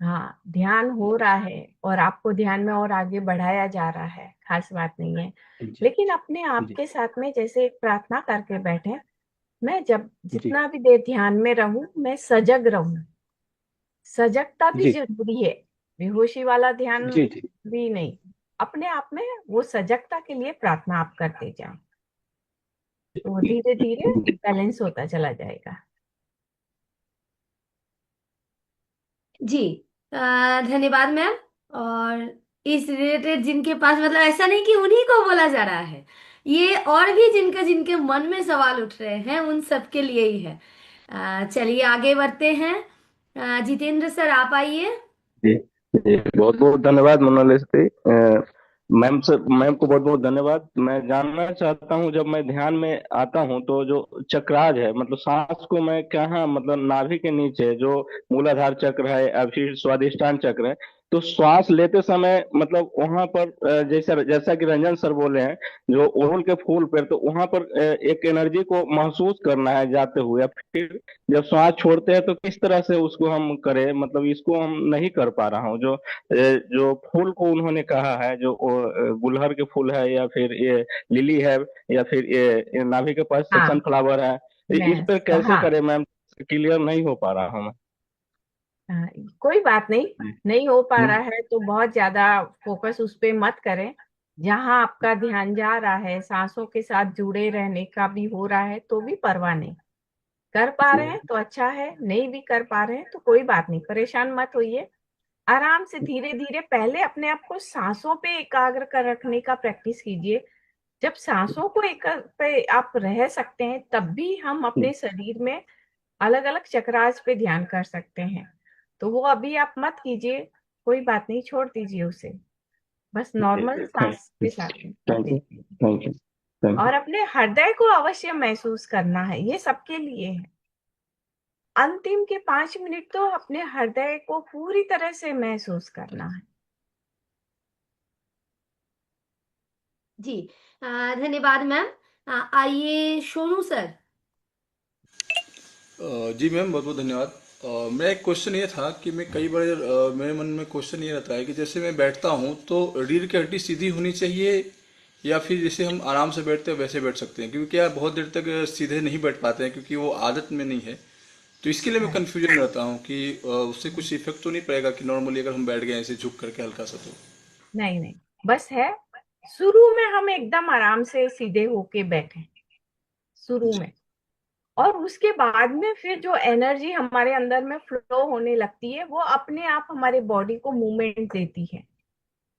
हाँ, ध्यान हो रहा है और आपको ध्यान में और आगे बढ़ाया जा रहा है, खास बात नहीं है। जी। लेकिन अपने आप जी। के साथ में जैसे एक प्रार्थना करके बैठे, मैं जब जी। जितना भी देर ध्यान में रहूं मैं सजग रहूं। सजगता भी जी। जरूरी है, बेहोशी वाला ध्यान जी। जी। भी नहीं। अपने आप में वो सजगता के लिए प्रार्थना आप करते जाएं, तो धीरे धीरे बैलेंस होता चला जाएगा। जी। धन्यवाद मैम। और इस रिलेटेड जिनके पास, मतलब ऐसा नहीं कि उन्हीं को बोला जा रहा है, ये और भी जिनके जिनके मन में सवाल उठ रहे हैं उन सबके लिए ही है। चलिए आगे बढ़ते हैं। जितेंद्र सर आप आइए। जी जी, बहुत बहुत धन्यवाद मोनालिस जी। मैम को बहुत बहुत धन्यवाद। मैं जानना चाहता हूँ, जब मैं ध्यान में आता हूँ तो जो चक्राज है, मतलब सांस को मैं कहाँ, मतलब नाभि के नीचे जो मूलाधार चक्र है या फिर स्वादिष्टान चक्र है, तो श्वास लेते समय मतलब वहां पर जैसा जैसा कि रंजन सर बोले हैं, जो ओढ़ल के फूल पर, तो वहां पर एक एनर्जी को महसूस करना है जाते हुए। फिर जब श्वास छोड़ते हैं तो किस तरह से उसको हम करें, मतलब इसको हम नहीं कर पा रहा हूँ। जो फूल को उन्होंने कहा है, जो गुलहर के फूल है या फिर ये लिली है या फिर ये नाभि के पास से हाँ, सनफ्लावर है, इस मैं पर कैसे हाँ, करें मैम? क्लियर नहीं हो पा रहा हूँ मैं। हाँ, कोई बात नहीं। जी। नहीं हो पा रहा हम्म। है तो बहुत ज्यादा फोकस उस पे मत करें। जहां आपका ध्यान जा रहा है, सांसों के साथ जुड़े रहने का भी हो रहा है तो भी परवाह नहीं। कर पा रहे हैं तो अच्छा है, नहीं भी कर पा रहे हैं तो कोई बात नहीं, परेशान मत होइए। आराम से धीरे धीरे पहले अपने आप को सांसों पे एकाग्र कर रखने का प्रैक्टिस कीजिए। जब सांसों को एक पे आप रह सकते हैं, तब भी हम अपने शरीर में अलग अलग चक्रास पे ध्यान कर सकते हैं। तो वो अभी आप मत कीजिए, कोई बात नहीं, छोड़ दीजिए उसे, बस नॉर्मल सांस के साथ थैंक यू। देखिए। Thank you. थैंक और यू। अपने हृदय को अवश्य महसूस करना है, ये सबके लिए है। अंतिम के 5 मिनट तो अपने हृदय को पूरी तरह से महसूस करना है। जी, धन्यवाद मैम। आइए सोनू सर। जी मैम, बहुत बहुत धन्यवाद। मेरा एक क्वेश्चन ये था कि मैं कई बार मेरे मन में क्वेश्चन ये रहता है कि जैसे मैं बैठता हूँ तो रीढ़ की हड्डी सीधी होनी चाहिए, या फिर जैसे हम आराम से बैठते हैं वैसे बैठ सकते हैं, क्योंकि क्या बहुत देर तक सीधे नहीं बैठ पाते हैं क्योंकि वो आदत में नहीं है। तो इसके लिए मैं कंफ्यूजन रहता हूँ कि उससे कुछ इफेक्ट तो नहीं पड़ेगा कि नॉर्मली अगर हम बैठ गए ऐसे झुक करके हल्का सा तो। नहीं नहीं, बस है, शुरू में हम एकदम आराम से सीधे होके बैठे, शुरू में। और उसके बाद में फिर जो एनर्जी हमारे अंदर में फ्लो होने लगती है, वो अपने आप हमारे बॉडी को मूवमेंट देती है।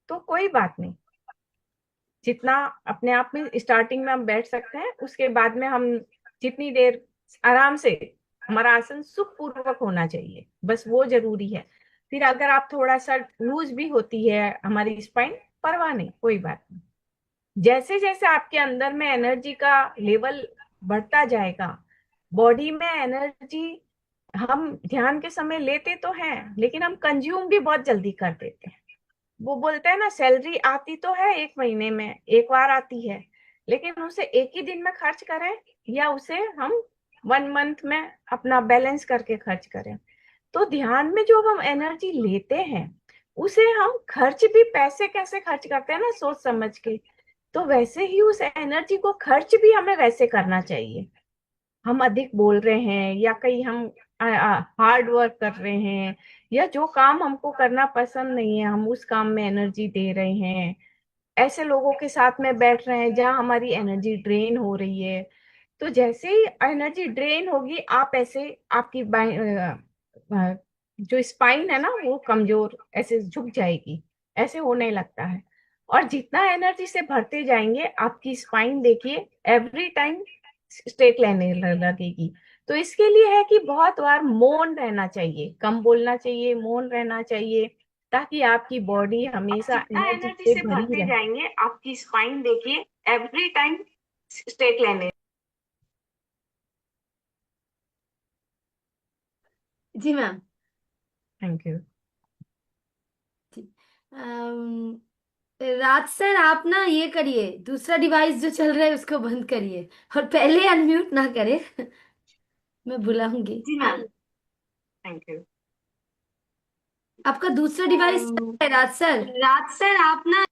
तो कोई बात नहीं, जितना अपने आप में स्टार्टिंग में हम बैठ सकते हैं, उसके बाद में हम जितनी देर आराम से, हमारा आसन सुखपूर्वक होना चाहिए, बस वो जरूरी है। फिर अगर आप थोड़ा सा लूज भी होती है हमारी स्पाइन, परवाह नहीं, कोई बात नहीं। जैसे जैसे आपके अंदर में एनर्जी का लेवल बढ़ता जाएगा, बॉडी में एनर्जी, हम ध्यान के समय लेते तो हैं लेकिन हम कंज्यूम भी बहुत जल्दी कर देते हैं। वो बोलते हैं ना, सैलरी आती तो है 1 महीने में एक बार आती है, लेकिन उसे एक ही दिन में खर्च करें या उसे हम 1 मंथ में अपना बैलेंस करके खर्च करें। तो ध्यान में जो हम एनर्जी लेते हैं, उसे हम खर्च भी, पैसे कैसे खर्च करते हैं ना सोच समझ के, तो वैसे ही उस एनर्जी को खर्च भी हमें वैसे करना चाहिए। हम अधिक बोल रहे हैं या कहीं हम हार्ड वर्क कर रहे हैं, या जो काम हमको करना पसंद नहीं है हम उस काम में एनर्जी दे रहे हैं, ऐसे लोगों के साथ में बैठ रहे हैं जहां हमारी एनर्जी ड्रेन हो रही है, तो जैसे ही एनर्जी ड्रेन होगी, आप ऐसे आपकी जो स्पाइन है ना वो कमजोर ऐसे झुक जाएगी, ऐसे होने लगता है। और जितना एनर्जी से भरते जाएंगे, आपकी स्पाइन देखिए एवरी टाइम स्ट्रेट लेने लगेगी। तो इसके लिए है कि बहुत बार मौन रहना चाहिए, कम बोलना चाहिए, मौन रहना चाहिए, ताकि आपकी बॉडी आप हमेशा जितना एनर्जी एनर्जी से से भरी भरते रहे। जाएंगे, आपकी स्पाइन देखिए एवरी टाइम स्ट्रेट लेने। जी मैम। Thank you. जी। अम, राज सर, आप ना ये करिए, दूसरा डिवाइस जो चल रहा है उसको बंद करिए और पहले अनम्यूट ना करें। मैं बुलाऊंगी। जी मैम, थैंक यू। आपका दूसरा डिवाइस है राज सर। राज सर, आप ना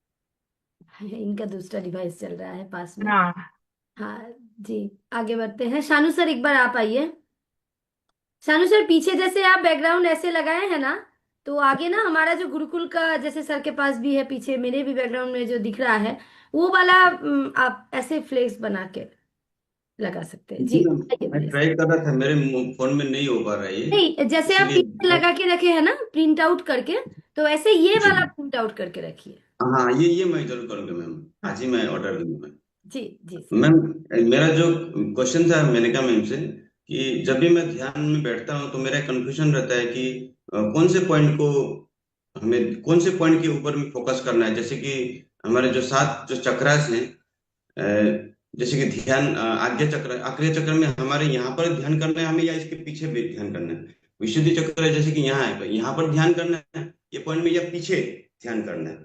इनका दूसरा डिवाइस चल रहा है पास में। हाँ, हाँ जी, आगे बढ़ते हैं। शानू सर, एक बार आप आइए। शानू सर, पीछे जैसे आप बैकग्राउंड ऐसे लगाए हैं ना, तो आगे ना हमारा जो गुरुकुल का, जैसे सर के पास भी है, पीछे मेरे भी बैकग्राउंड में जो दिख रहा है, वो वाला आप ऐसे फ्लेक्स बना के लगा सकते हैं। जी जी, मैम, आइए मैं बढ़िए। ट्राई कर रहा था, मेरे फोन में नहीं हो पा रहा है ये, नहीं, जैसे आप पीछे इसीलिए। लगा के रखे हैं ना प्रिंट आउट करके, तो ऐसे ये जी वाला प्रिंट आउट करके रखिए। हाँ, ये मैं जरूर करूँगा मैम, आज ही हाँ मैं ऑर्डर दूंगा। जी, जी सर। मैम, मेरा जो क्वेश्चन था मेनका मैम से, कि जब भी मैं ध्यान में बैठता हूँ तो मेरा कंफ्यूजन रहता है कि कौन से पॉइंट को हमें, कौन से पॉइंट के ऊपर में फोकस करना है। जैसे कि हमारे जो 7 जो चक्रास हैं, जैसे कि ध्यान, आज्ञा चक्र, आक्रिय चक्र में हमारे यहाँ पर ध्यान करना है हमें, या इसके पीछे भी ध्यान करना है। विशुद्धि चक्र है, जैसे कि यहाँ है, तो यहाँ पर ध्यान करना है ये पॉइंट में, या पीछे ध्यान करना है।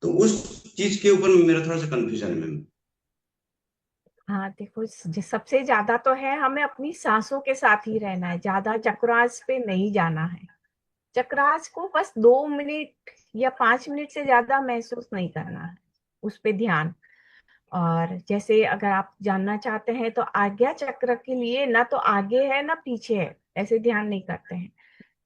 तो उस चीज के ऊपर मेरा थोड़ा सा कंफ्यूजन है मैम। हाँ, देखो, सबसे ज्यादा तो है हमें अपनी सांसों के साथ ही रहना है, ज्यादा चक्रास पे नहीं जाना है। चक्रास को बस 2 मिनट या 5 मिनट से ज्यादा महसूस नहीं करना है, उस पे ध्यान। और जैसे अगर आप जानना चाहते हैं तो आज्ञा चक्र के लिए ना तो आगे है ना पीछे है, ऐसे ध्यान नहीं करते हैं।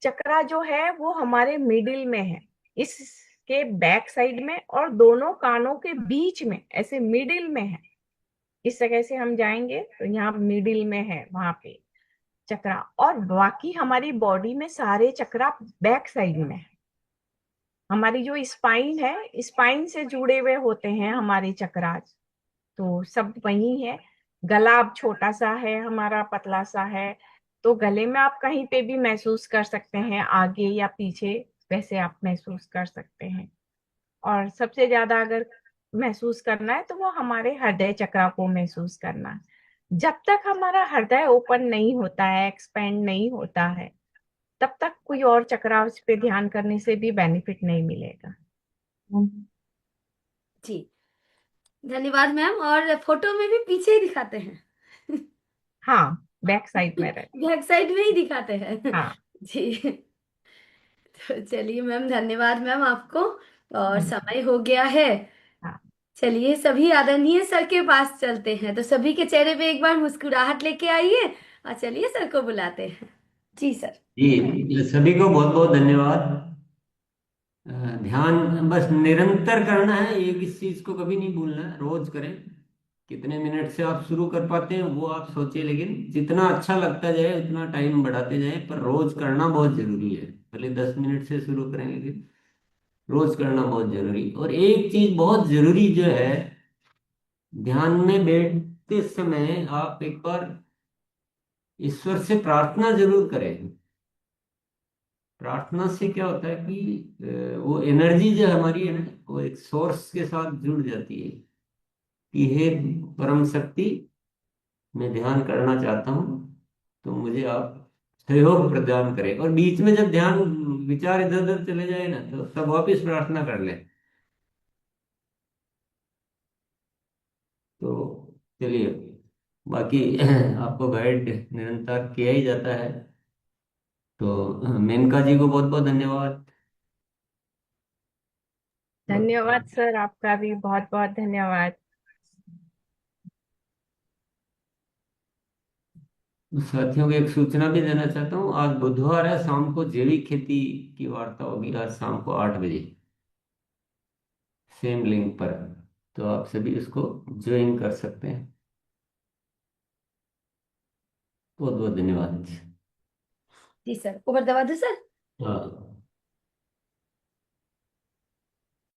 चक्रा जो है वो हमारे मिडिल में है, इसके बैक साइड में और दोनों कानों के बीच में, ऐसे मिडिल में है। इस जगह से हम जाएंगे तो यहाँ मिडिल में है, वहां पे चक्रा। और बाकी हमारी बॉडी में सारे चक्रा बैक साइड में है। हमारी जो स्पाइन है, स्पाइन से जुड़े हुए होते हैं हमारे चक्रास। तो सब वही है। गला अब छोटा सा है, हमारा पतला सा है, तो गले में आप कहीं पे भी महसूस कर सकते हैं, आगे या पीछे, वैसे आप महसूस कर सकते हैं। और सबसे ज्यादा अगर महसूस करना है तो वो हमारे हृदय चक्र को महसूस करना है। जब तक हमारा हृदय ओपन नहीं होता है, एक्सपेंड नहीं होता है, तब तक कोई और चक्र उस पे ध्यान करने से भी बेनिफिट नहीं मिलेगा। जी, धन्यवाद मैम। और फोटो में भी पीछे ही दिखाते हैं। हाँ, बैक साइड में रहे। बैक साइड में ही दिखाते हैं। हाँ। जी। तो चलिए मैम, धन्यवाद मैम आपको। और हम्म, समय हो गया है। हाँ। चलिए सभी आदरणीय सर के पास चलते हैं। तो सभी के चेहरे पे एक बार मुस्कुराहट लेके आइए और चलिए सर को बुलाते हैं। जी सर। जी, सभी को बहुत बहुत धन्यवाद। ध्यान बस निरंतर करना है, एक इस चीज को कभी नहीं भूलना है, रोज करें। कितने मिनट से आप शुरू कर पाते हैं वो आप सोचिए, लेकिन जितना अच्छा लगता जाए उतना टाइम बढ़ाते जाए, पर रोज करना बहुत जरूरी है। पहले 10 मिनट से शुरू करें, लेकिन रोज करना बहुत जरूरी। और एक चीज बहुत जरूरी जो है, ध्यान में बैठते समय आप एक बार ईश्वर से प्रार्थना जरूर करें। प्रार्थना से क्या होता है कि वो एनर्जी जो हमारी है ना, वो एक सोर्स के साथ जुड़ जाती है कि हे परम शक्ति, मैं ध्यान करना चाहता हूँ, तो मुझे आप सहयोग प्रदान करें। और बीच में जब ध्यान विचार इधर उधर चले जाए ना, तो तब वापिस प्रार्थना कर लें। तो चलिए, बाकी आपको गाइड निरंतर किया ही जाता है। तो मेनका जी को बहुत बहुत धन्यवाद। धन्यवाद सर, आपका भी बहुत बहुत धन्यवाद। साथियों को एक सूचना भी देना चाहता हूँ, आज बुधवार है, शाम को जैविक खेती की वार्ता होगी, आज शाम को 8 बजे, सेम लिंक पर। तो आप सभी इसको ज्वाइन कर सकते हैं। बहुत बहुत धन्यवाद। जी सर, ऊपर दबा दो सर। हाँ।